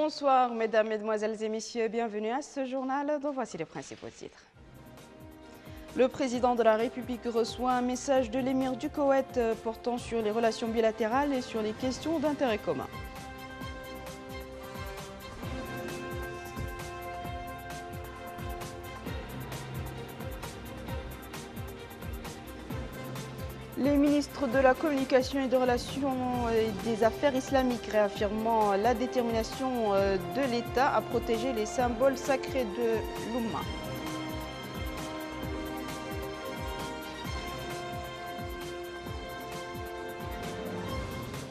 Bonsoir mesdames, mesdemoiselles et messieurs, bienvenue à ce journal dont voici les principaux titres. Le président de la République reçoit un message de l'émir du Koweït portant sur les relations bilatérales et sur les questions d'intérêt commun. Les ministres de la Communication et des Relations et des Affaires islamiques réaffirmant la détermination de l'État à protéger les symboles sacrés de l'Oumma.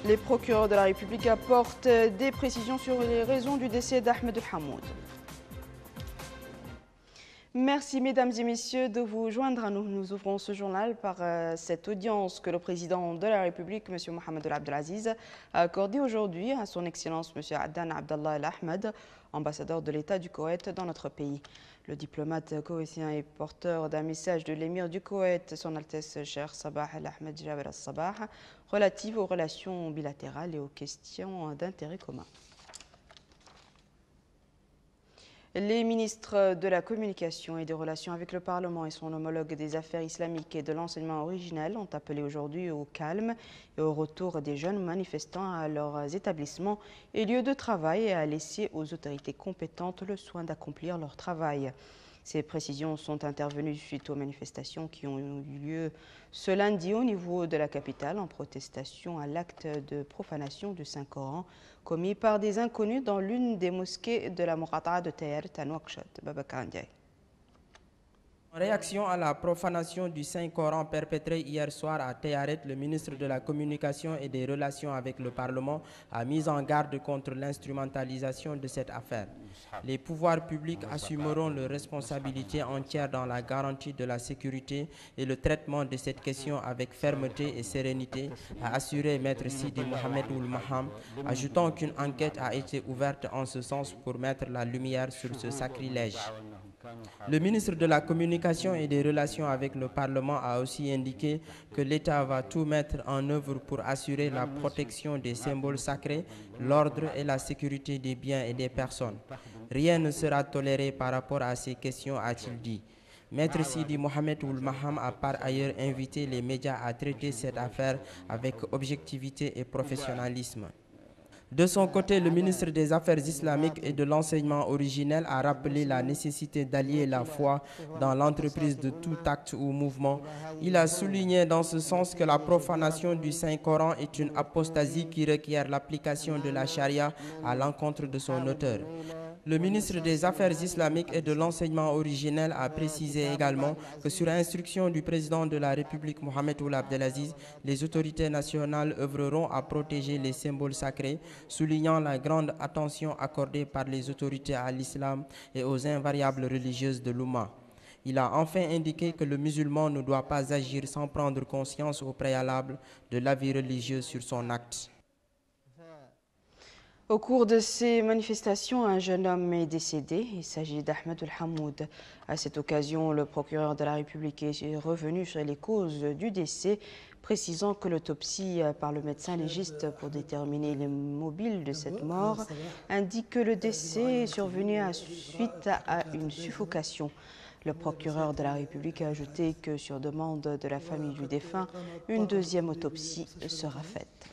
Les procureurs de la République apportent des précisions sur les raisons du décès d'Ahmed El Hamoud. Merci mesdames et messieurs de vous joindre à nous. Nous ouvrons ce journal par cette audience que le président de la République, M. Mohamed El Abdelaziz, a accordée aujourd'hui à son Excellence M. Adan Abdallah El Ahmed, ambassadeur de l'État du Koweït dans notre pays. Le diplomate koweïtien est porteur d'un message de l'émir du Koweït, son Altesse Cheikh Sabah El Ahmed Jaber Al Sabah, relative aux relations bilatérales et aux questions d'intérêt commun. Les ministres de la Communication et des Relations avec le Parlement et son homologue des Affaires islamiques et de l'enseignement originel ont appelé aujourd'hui au calme et au retour des jeunes manifestants à leurs établissements et lieux de travail et à laisser aux autorités compétentes le soin d'accomplir leur travail. Ces précisions sont intervenues suite aux manifestations qui ont eu lieu ce lundi au niveau de la capitale en protestation à l'acte de profanation du Saint-Coran commis par des inconnus dans l'une des mosquées de la Mourata'a de Tayaret à Nouakchott. Babacar Ndiaye. En réaction à la profanation du Saint-Coran perpétrée hier soir à Tayaret, le ministre de la Communication et des Relations avec le Parlement a mis en garde contre l'instrumentalisation de cette affaire. Les pouvoirs publics assumeront leur responsabilité entière dans la garantie de la sécurité et le traitement de cette question avec fermeté et sérénité, a assuré Maître Sidi Mohamed Ould Maham, ajoutant qu'une enquête a été ouverte en ce sens pour mettre la lumière sur ce sacrilège. Le ministre de la Communication et des Relations avec le Parlement a aussi indiqué que l'État va tout mettre en œuvre pour assurer la protection des symboles sacrés, l'ordre et la sécurité des biens et des personnes. Rien ne sera toléré par rapport à ces questions, a-t-il dit. Maître Sidi Mohamed Ould Maham a par ailleurs invité les médias à traiter cette affaire avec objectivité et professionnalisme. De son côté, le ministre des Affaires islamiques et de l'enseignement originel a rappelé la nécessité d'allier la foi dans l'entreprise de tout acte ou mouvement. Il a souligné dans ce sens que la profanation du Saint-Coran est une apostasie qui requiert l'application de la charia à l'encontre de son auteur. Le ministre des Affaires islamiques et de l'enseignement originel a précisé également que sur instruction du président de la République Mohamed Ould Abdelaziz, les autorités nationales œuvreront à protéger les symboles sacrés, soulignant la grande attention accordée par les autorités à l'islam et aux invariables religieuses de l'Oumma. Il a enfin indiqué que le musulman ne doit pas agir sans prendre conscience au préalable de l'avis religieux sur son acte. Au cours de ces manifestations, un jeune homme est décédé. Il s'agit d'Ahmed El Hamoud. À cette occasion, le procureur de la République est revenu sur les causes du décès, précisant que l'autopsie par le médecin légiste pour déterminer les mobiles de cette mort indique que le décès est survenu suite à une suffocation. Le procureur de la République a ajouté que sur demande de la famille du défunt, une deuxième autopsie sera faite.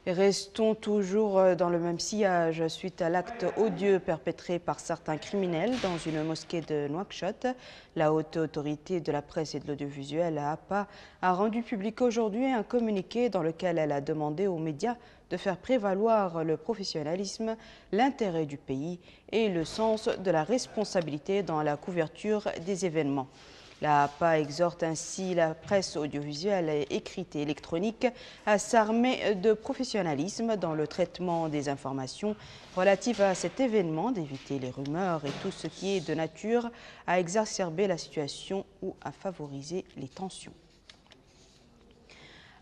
Restons toujours dans le même sillage. Suite à l'acte odieux perpétré par certains criminels dans une mosquée de Nouakchott, la haute autorité de la presse et de l'audiovisuel, APA, a rendu public aujourd'hui un communiqué dans lequel elle a demandé aux médias de faire prévaloir le professionnalisme, l'intérêt du pays et le sens de la responsabilité dans la couverture des événements. La APA exhorte ainsi la presse audiovisuelle, écrite et électronique à s'armer de professionnalisme dans le traitement des informations relatives à cet événement, d'éviter les rumeurs et tout ce qui est de nature à exacerber la situation ou à favoriser les tensions.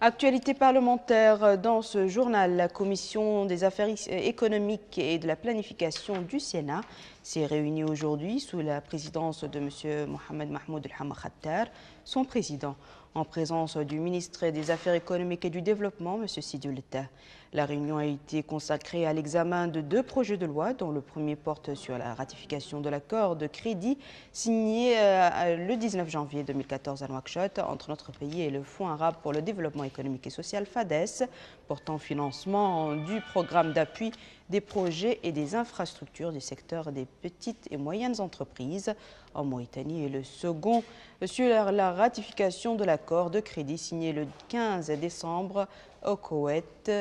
Actualité parlementaire dans ce journal, la Commission des affaires économiques et de la planification du Sénat s'est réunie aujourd'hui sous la présidence de M. Mohamed Mahmoud El Hamma Khattar, son président, en présence du ministre des Affaires économiques et du Développement, M. Sidi Ould Tah. La réunion a été consacrée à l'examen de 2 projets de loi, dont le premier porte sur la ratification de l'accord de crédit signé le 19 janvier 2014 à Nouakchott entre notre pays et le Fonds arabe pour le développement économique et social FADES, portant financement du programme d'appui des projets et des infrastructures du secteur des petites et moyennes entreprises en Mauritanie, et le second sur la ratification de l'accord de crédit signé le 15 décembre au Koweït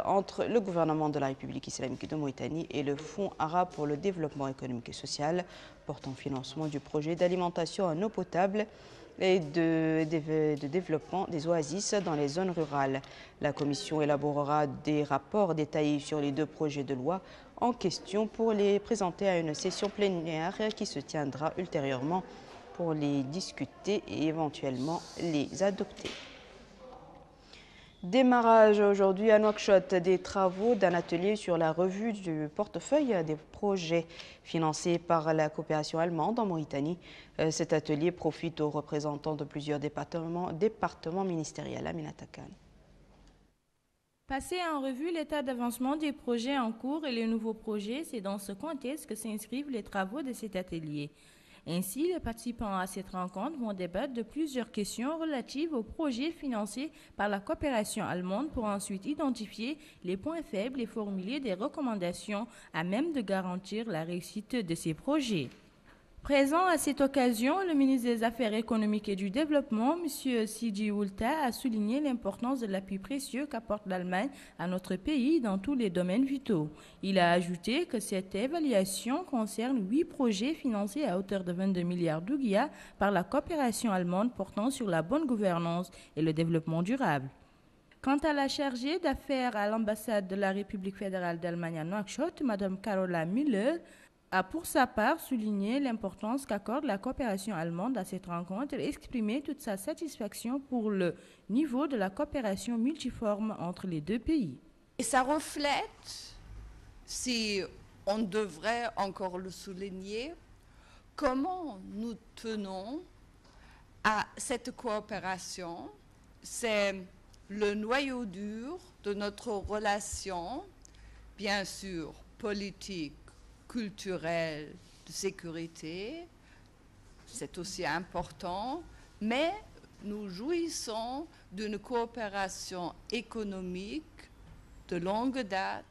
entre le gouvernement de la République islamique de Mauritanie et le Fonds arabe pour le développement économique et social, portant financement du projet d'alimentation en eau potable et de développement des oasis dans les zones rurales. La Commission élaborera des rapports détaillés sur les 2 projets de loi en question pour les présenter à une session plénière qui se tiendra ultérieurement pour les discuter et éventuellement les adopter. Démarrage aujourd'hui à Nouakchott des travaux d'un atelier sur la revue du portefeuille des projets financés par la coopération allemande en Mauritanie. Cet atelier profite aux représentants de plusieurs départements ministériels. Aminata Khan. Passer en revue l'état d'avancement des projets en cours et les nouveaux projets, c'est dans ce contexte que s'inscrivent les travaux de cet atelier. Ainsi, les participants à cette rencontre vont débattre de plusieurs questions relatives aux projets financés par la coopération allemande pour ensuite identifier les points faibles et formuler des recommandations à même de garantir la réussite de ces projets. Présent à cette occasion, le ministre des Affaires économiques et du Développement, M. Sidi Oulta, a souligné l'importance de l'appui précieux qu'apporte l'Allemagne à notre pays dans tous les domaines vitaux. Il a ajouté que cette évaluation concerne 8 projets financés à hauteur de 22 milliards d'ouguiya par la coopération allemande portant sur la bonne gouvernance et le développement durable. Quant à la chargée d'affaires à l'ambassade de la République fédérale d'Allemagne à Nouakchott, Mme Carola Müller, a pour sa part souligné l'importance qu'accorde la coopération allemande à cette rencontre et exprimé toute sa satisfaction pour le niveau de la coopération multiforme entre les 2 pays. Et ça reflète, si on devrait encore le souligner, comment nous tenons à cette coopération. C'est le noyau dur de notre relation, bien sûr politique, culturelle, de sécurité, c'est aussi important, mais nous jouissons d'une coopération économique de longue date,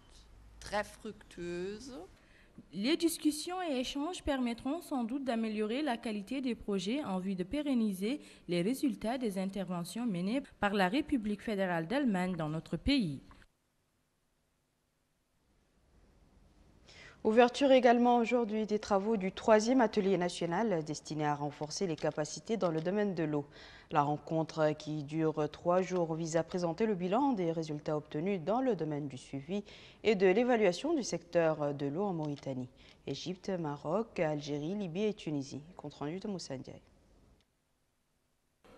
très fructueuse. Les discussions et échanges permettront sans doute d'améliorer la qualité des projets en vue de pérenniser les résultats des interventions menées par la République fédérale d'Allemagne dans notre pays. Ouverture également aujourd'hui des travaux du 3e atelier national destiné à renforcer les capacités dans le domaine de l'eau. La rencontre, qui dure 3 jours, vise à présenter le bilan des résultats obtenus dans le domaine du suivi et de l'évaluation du secteur de l'eau en Mauritanie. Égypte, Maroc, Algérie, Libye et Tunisie. Compte rendu de Moussa Ndiaye.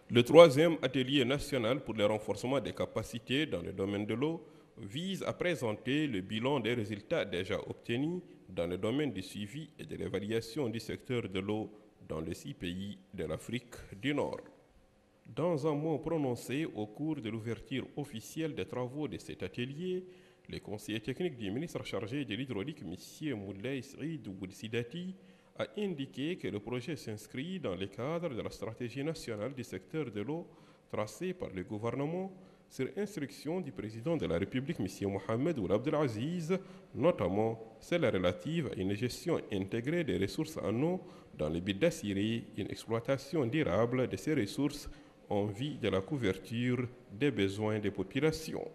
Le 3e atelier national pour le renforcement des capacités dans le domaine de l'eau vise à présenter le bilan des résultats déjà obtenus dans le domaine du suivi et de l'évaluation du secteur de l'eau dans les 6 pays de l'Afrique du Nord. Dans un mot prononcé au cours de l'ouverture officielle des travaux de cet atelier, le conseiller technique du ministre chargé de l'hydraulique, M. Moulay Saïd Ouelsidati, a indiqué que le projet s'inscrit dans le cadre de la stratégie nationale du secteur de l'eau tracée par le gouvernement sur instruction du président de la République, M. Mohamed Ould Abdelaziz, notamment celle relative à une gestion intégrée des ressources en eau dans le but d'assurer une exploitation durable de ces ressources en vue de la couverture des besoins des populations.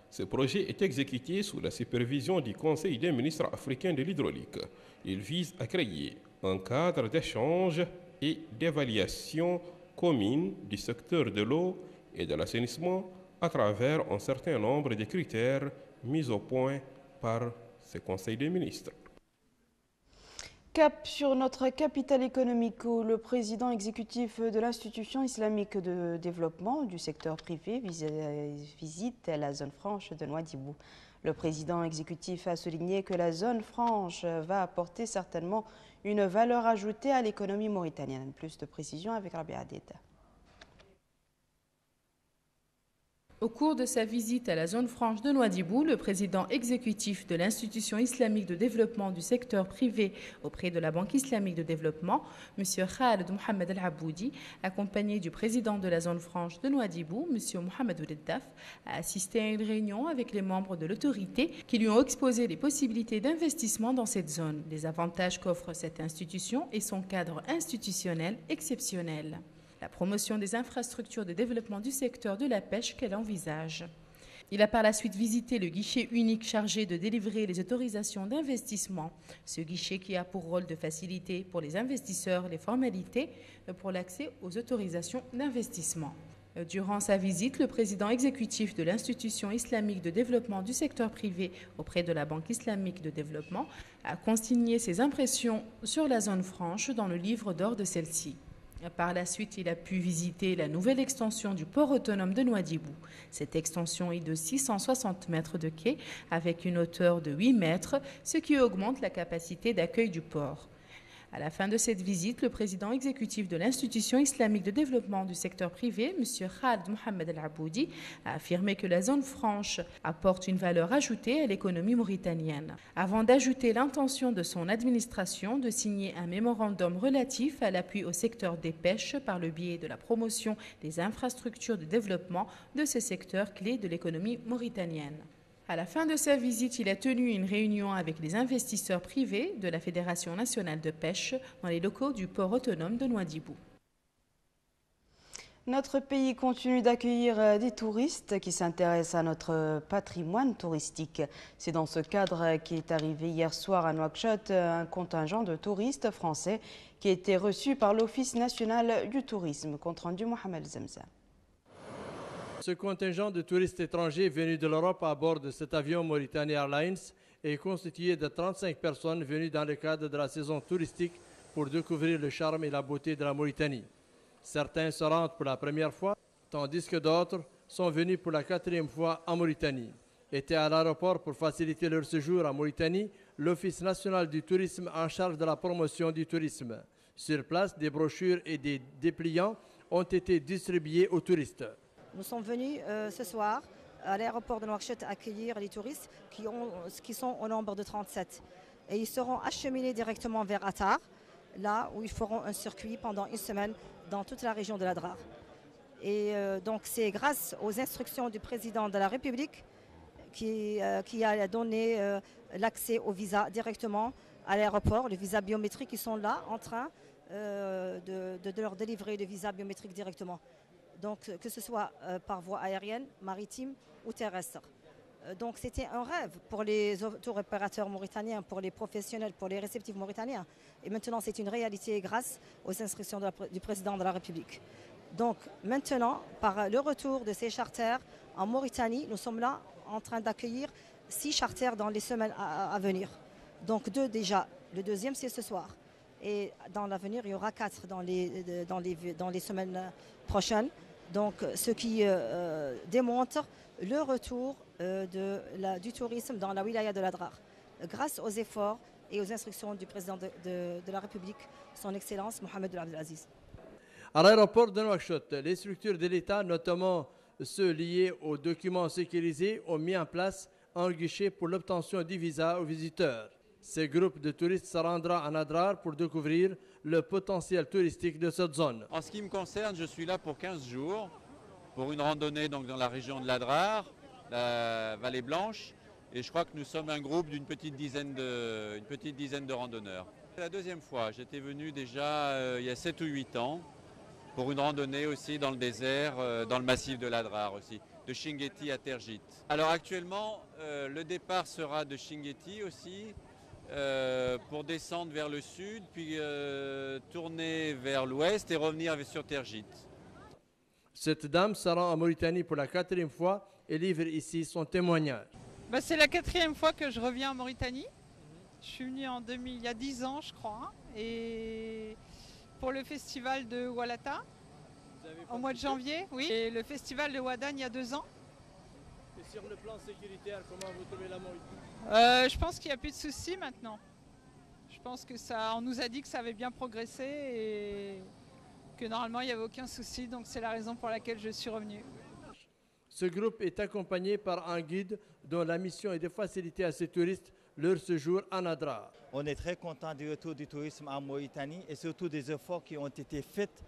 Ce projet est exécuté sous la supervision du Conseil des ministres africains de l'hydraulique. Il vise à créer un cadre d'échange et d'évaluation commune du secteur de l'eau et de l'assainissement à travers un certain nombre de critères mis au point par ce Conseil des ministres. Cap sur notre capitale économique où le président exécutif de l'Institution islamique de développement du secteur privé visite la zone franche de Nouadhibou. Le président exécutif a souligné que la zone franche va apporter certainement une valeur ajoutée à l'économie mauritanienne. Plus de précisions avec Rabia Adeta. Au cours de sa visite à la zone franche de Nouadhibou, le président exécutif de l'Institution islamique de développement du secteur privé auprès de la Banque islamique de développement, M. Khaled Mohamed Al-Aboudi, accompagné du président de la zone franche de Nouadhibou, M. Mohamed Ouleddaf, a assisté à une réunion avec les membres de l'autorité qui lui ont exposé les possibilités d'investissement dans cette zone, les avantages qu'offre cette institution et son cadre institutionnel exceptionnel. La promotion des infrastructures de développement du secteur de la pêche qu'elle envisage. Il a par la suite visité le guichet unique chargé de délivrer les autorisations d'investissement. Ce guichet qui a pour rôle de faciliter pour les investisseurs les formalités pour l'accès aux autorisations d'investissement. Durant sa visite, le président exécutif de l'Institution islamique de développement du secteur privé auprès de la Banque islamique de développement a consigné ses impressions sur la zone franche dans le livre d'or de celle-ci. Par la suite, il a pu visiter la nouvelle extension du port autonome de Nouadhibou. Cette extension est de 660 mètres de quai avec une hauteur de 8 mètres, ce qui augmente la capacité d'accueil du port. À la fin de cette visite, le président exécutif de l'Institution islamique de développement du secteur privé, M. Khaled Mohamed Al-Aboudi, a affirmé que la zone franche apporte une valeur ajoutée à l'économie mauritanienne, avant d'ajouter l'intention de son administration de signer un mémorandum relatif à l'appui au secteur des pêches par le biais de la promotion des infrastructures de développement de ce secteur clé de l'économie mauritanienne. À la fin de sa visite, il a tenu une réunion avec les investisseurs privés de la Fédération nationale de pêche dans les locaux du port autonome de Nouadhibou. Notre pays continue d'accueillir des touristes qui s'intéressent à notre patrimoine touristique. C'est dans ce cadre qu'est arrivé hier soir à Nouakchott un contingent de touristes français qui a été reçu par l'Office national du tourisme. Compte rendu Mohamed Zemzem. Ce contingent de touristes étrangers venus de l'Europe à bord de cet avion Mauritania Airlines est constitué de 35 personnes venues dans le cadre de la saison touristique pour découvrir le charme et la beauté de la Mauritanie. Certains se rendent pour la première fois, tandis que d'autres sont venus pour la 4e fois en Mauritanie. Était à l'aéroport pour faciliter leur séjour en Mauritanie, l'Office national du tourisme en charge de la promotion du tourisme. Sur place, des brochures et des dépliants ont été distribués aux touristes. Nous sommes venus ce soir à l'aéroport de Nouakchott accueillir les touristes qui sont au nombre de 37. Et ils seront acheminés directement vers Attar, là où ils feront un circuit pendant une semaine dans toute la région de l'Adrar. Et donc c'est grâce aux instructions du président de la République qui a donné l'accès au visa directement à l'aéroport, le visa biométrique. Ils sont là en train de leur délivrer le visa biométrique directement. Donc que ce soit par voie aérienne, maritime ou terrestre. Donc c'était un rêve pour les tour opérateurs mauritaniens, pour les professionnels, pour les réceptifs mauritaniens. Et maintenant c'est une réalité grâce aux instructions du président de la République. Donc maintenant, par le retour de ces charters en Mauritanie, nous sommes là en train d'accueillir 6 charters dans les semaines à venir. Donc 2 déjà, le deuxième c'est ce soir. Et dans l'avenir, il y aura 4 dans les semaines prochaines. Donc, ce qui démontre le retour du tourisme dans la wilaya de l'Adrar. Grâce aux efforts et aux instructions du président de la République, son Excellence Mohamed Abdelaziz. À l'aéroport de Nouakchott, les structures de l'État, notamment ceux liés aux documents sécurisés, ont mis en place un guichet pour l'obtention du visa aux visiteurs. Ces groupes de touristes se rendront en Adrar pour découvrir le potentiel touristique de cette zone. En ce qui me concerne, je suis là pour 15 jours, pour une randonnée donc, dans la région de l'Adrar, la Vallée Blanche, et je crois que nous sommes un groupe d'une petite dizaine de randonneurs. C'est la deuxième fois, j'étais venu déjà il y a 7 ou 8 ans, pour une randonnée aussi dans le désert, dans le massif de l'Adrar aussi, de Chinguetti à Tergit. Alors actuellement, le départ sera de Chinguetti aussi, pour descendre vers le sud, puis tourner vers l'ouest et revenir sur Tergit. Cette dame se rend en Mauritanie pour la 4e fois et livre ici son témoignage. C'est la 4e fois que je reviens en Mauritanie. Je suis venue il y a 10 ans, je crois, et pour le festival de Walata, au mois de janvier, oui, et le festival de Ouadane il y a 2 ans. Et sur le plan sécuritaire, comment vous trouvez la Mauritanie ? Je pense qu'il n'y a plus de soucis maintenant. Je pense que on nous a dit que ça avait bien progressé et que normalement il n'y avait aucun souci, donc c'est la raison pour laquelle je suis revenue. Ce groupe est accompagné par un guide dont la mission est de faciliter à ces touristes leur séjour à Nadra. On est très content du retour du tourisme en Mauritanie et surtout des efforts qui ont été faits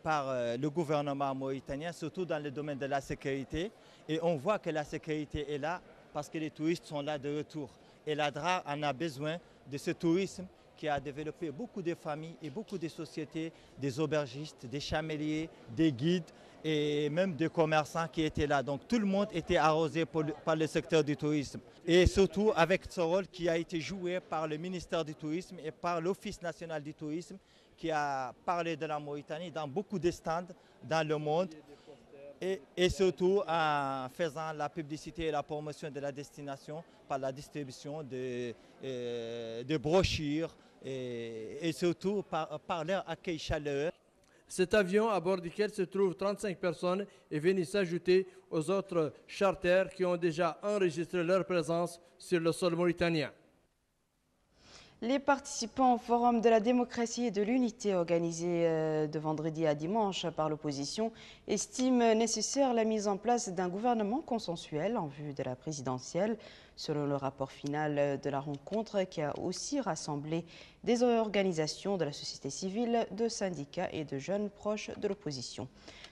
par le gouvernement mauritanien, surtout dans le domaine de la sécurité. Et on voit que la sécurité est là parce que les touristes sont là de retour. Et l'Adrar en a besoin de ce tourisme qui a développé beaucoup de familles et beaucoup de sociétés, des aubergistes, des chameliers, des guides et même des commerçants qui étaient là. Donc tout le monde était arrosé par le secteur du tourisme. Et surtout avec ce rôle qui a été joué par le ministère du Tourisme et par l'Office national du tourisme qui a parlé de la Mauritanie dans beaucoup de stands dans le monde. Et surtout en faisant la publicité et la promotion de la destination par la distribution de brochures et surtout par leur accueil chaleureux. Cet avion, à bord duquel se trouvent 35 personnes, est venu s'ajouter aux autres charters qui ont déjà enregistré leur présence sur le sol mauritanien. Les participants au Forum de la démocratie et de l'unité organisé de vendredi à dimanche par l'opposition estiment nécessaire la mise en place d'un gouvernement consensuel en vue de la présidentielle, selon le rapport final de la rencontre qui a aussi rassemblé des organisations de la société civile, de syndicats et de jeunes proches de l'opposition.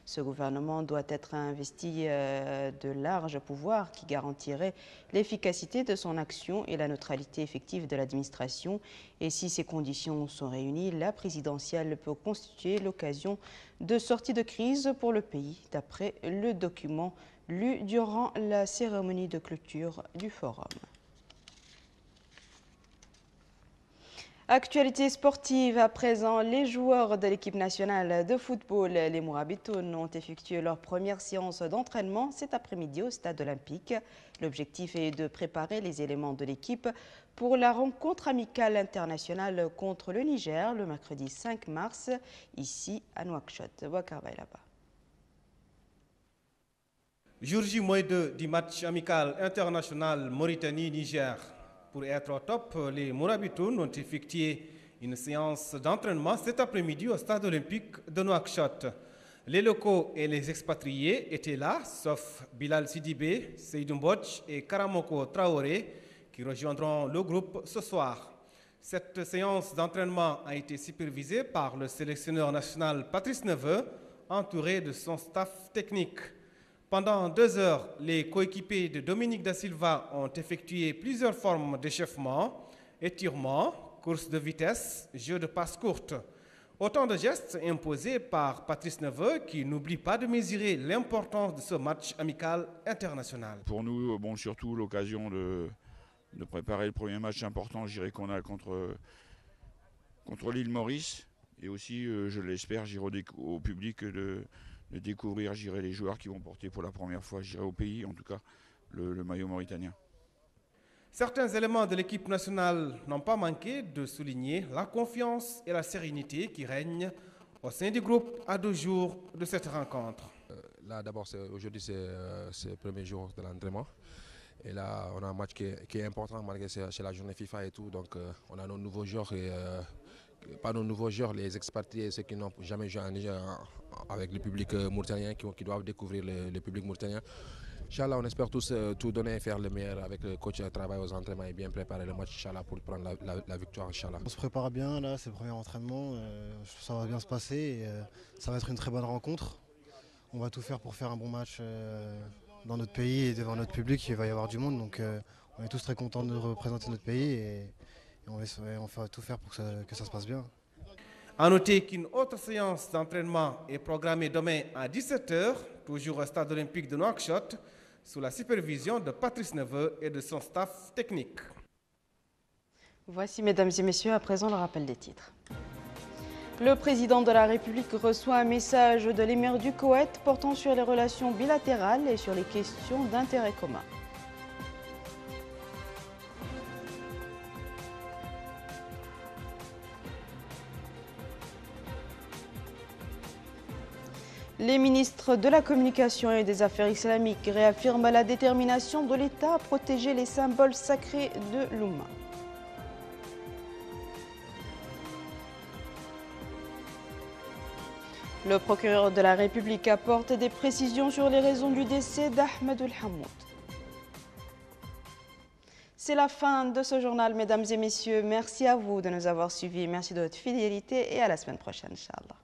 Ce gouvernement doit être investi de larges pouvoirs qui garantiraient l'efficacité de son action et la neutralité effective de l'administration. Et si ces conditions sont réunies, la présidentielle peut constituer l'occasion de sortie de crise pour le pays, d'après le document lu durant la cérémonie de clôture du forum. Actualité sportive à présent, les joueurs de l'équipe nationale de football, les Mourabitoun, ont effectué leur première séance d'entraînement cet après-midi au stade olympique. L'objectif est de préparer les éléments de l'équipe pour la rencontre amicale internationale contre le Niger le mercredi 5 mars, ici à Nouakchott. Bouakar Baylaba. Jour J-2 du match amical international Mauritanie-Niger. Pour être au top, les Mourabitoun ont effectué une séance d'entraînement cet après-midi au stade olympique de Nouakchott. Les locaux et les expatriés étaient là, sauf Bilal Sidibé, Seydou Mbodj et Karamoko Traoré, qui rejoindront le groupe ce soir. Cette séance d'entraînement a été supervisée par le sélectionneur national Patrice Neveu, entouré de son staff technique. Pendant 2 heures, les coéquipiers de Dominique Da Silva ont effectué plusieurs formes d'échauffement, étirements, courses de vitesse, jeux de passes courtes. Autant de gestes imposés par Patrice Neveu qui n'oublie pas de mesurer l'importance de ce match amical international. Pour nous, surtout l'occasion de préparer le premier match important, je dirais qu'on a contre l'île Maurice. Et aussi, je l'espère, au public de découvrir les joueurs qui vont porter pour la première fois au pays, en tout cas le maillot mauritanien. Certains éléments de l'équipe nationale n'ont pas manqué de souligner la confiance et la sérénité qui règnent au sein du groupe à 2 jours de cette rencontre. Là d'abord, aujourd'hui c'est le premier jour de l'entraînement. Et là on a un match qui est important malgré c'est la journée FIFA et tout. Donc on a nos nouveaux joueurs et pas nos nouveaux joueurs, les expatriés, ceux qui n'ont jamais joué en Niger avec le public mauritanien, qui doivent découvrir le public mauritanien. Inch'Allah, on espère tous tout donner et faire le meilleur avec le coach travail aux entraînements et bien préparer le match Inch'Allah pour prendre la victoire Inch'Allah. On se prépare bien, là c'est le premier entraînement, ça va bien se passer et ça va être une très bonne rencontre. On va tout faire pour faire un bon match dans notre pays et devant notre public, il va y avoir du monde, donc on est tous très contents de représenter notre pays et on va tout faire pour que ça se passe bien. A noter qu'une autre séance d'entraînement est programmée demain à 17 h, toujours au stade olympique de Nouakchott, sous la supervision de Patrice Neveu et de son staff technique. Voici, mesdames et messieurs, à présent le rappel des titres. Le président de la République reçoit un message de l'émir du Koweït portant sur les relations bilatérales et sur les questions d'intérêt commun. Les ministres de la Communication et des Affaires islamiques réaffirment la détermination de l'État à protéger les symboles sacrés de l'Oumma. Le procureur de la République apporte des précisions sur les raisons du décès d'Ahmed Hamoud. C'est la fin de ce journal, mesdames et messieurs. Merci à vous de nous avoir suivis. Merci de votre fidélité et à la semaine prochaine, Inch'Allah.